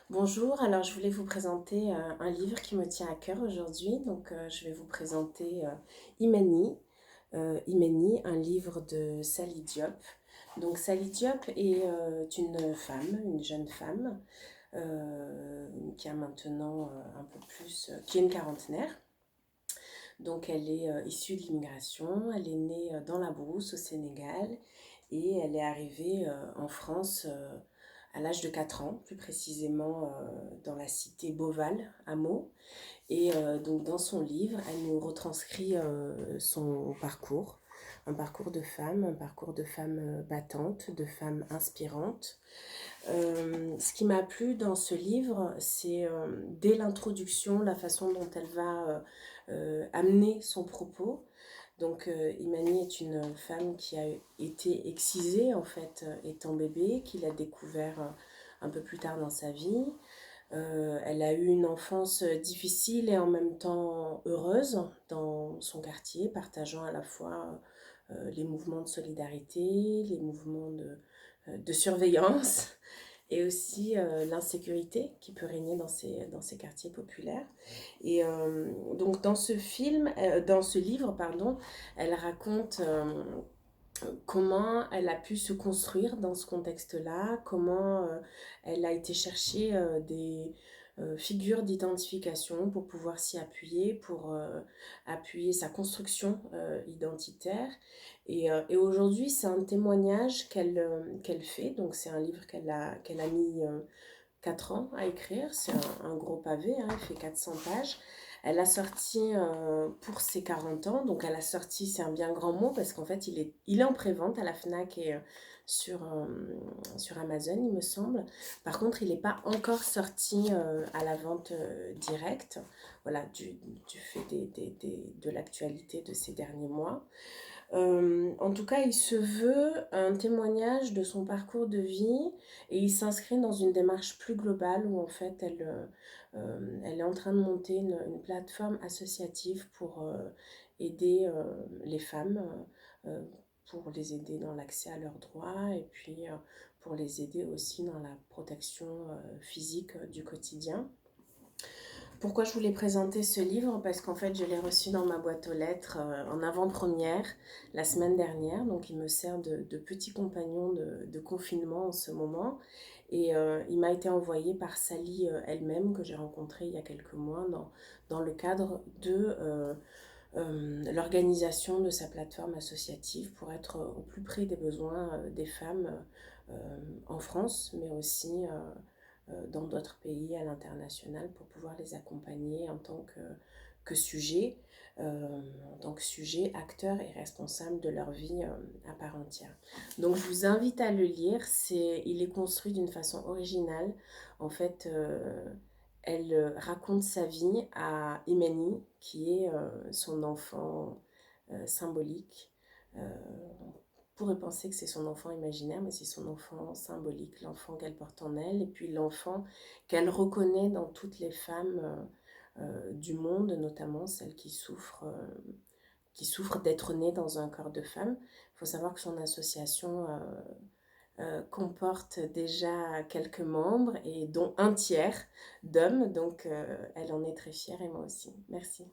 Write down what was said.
Bonjour, alors je voulais vous présenter un livre qui me tient à cœur aujourd'hui. Je vais vous présenter Imani. Imani, un livre de Sally Diop. Donc Sally Diop est une femme, une jeune femme, qui a maintenant un peu plus, qui est une quarantenaire. Donc elle est issue de l'immigration, elle est née dans la brousse au Sénégal et elle est arrivée en France à l'âge de 4 ans, plus précisément dans la cité Beauval, à Meaux. Donc dans son livre, elle nous retranscrit son parcours, un parcours de femme battante, de femme inspirante. Ce qui m'a plu dans ce livre, c'est dès l'introduction, la façon dont elle va amener son propos. Imani est une femme qui a été excisée, en fait, étant bébé, qu'il a découvert un peu plus tard dans sa vie. Elle a eu une enfance difficile et en même temps heureuse dans son quartier, partageant à la fois les mouvements de solidarité, les mouvements de surveillance et aussi l'insécurité qui peut régner dans ces quartiers populaires. Donc dans ce livre, pardon, elle raconte comment elle a pu se construire dans ce contexte-là, comment elle a été chercher des figures d'identification pour pouvoir s'y appuyer, pour appuyer sa construction identitaire. Et aujourd'hui, c'est un témoignage qu'elle fait. Donc c'est un livre qu'elle a mis 4 ans à écrire. C'est un gros pavé, hein, il fait 400 pages. Elle a sorti pour ses 40 ans, donc elle a sorti, c'est un bien grand mot parce qu'en fait il est en prévente à la FNAC et sur Amazon, il me semble. Par contre, il n'est pas encore sorti à la vente directe, voilà, du fait de l'actualité de ces derniers mois. En tout cas, il se veut un témoignage de son parcours de vie et il s'inscrit dans une démarche plus globale où en fait elle est en train de monter une plateforme associative pour aider les femmes, euh, pour les aider dans l'accès à leurs droits et puis pour les aider aussi dans la protection physique du quotidien. Pourquoi je voulais présenter ce livre? Parce qu'en fait, je l'ai reçu dans ma boîte aux lettres en avant-première la semaine dernière. Donc, il me sert de petit compagnon de confinement en ce moment. Il m'a été envoyé par Sally elle-même, que j'ai rencontrée il y a quelques mois dans le cadre de l'organisation de sa plateforme associative pour être au plus près des besoins des femmes en France, mais aussi dans d'autres pays à l'international pour pouvoir les accompagner que sujet, en tant que sujet, acteur et responsable de leur vie à part entière. Donc je vous invite à le lire, il est construit d'une façon originale. En fait, elle raconte sa vie à Imani, qui est son enfant symbolique. On pourrait penser que c'est son enfant imaginaire, mais c'est son enfant symbolique, l'enfant qu'elle porte en elle, et puis l'enfant qu'elle reconnaît dans toutes les femmes du monde, notamment celles qui souffrent d'être nées dans un corps de femme. Il faut savoir que son association comporte déjà quelques membres, et dont un tiers d'hommes, donc elle en est très fière et moi aussi. Merci.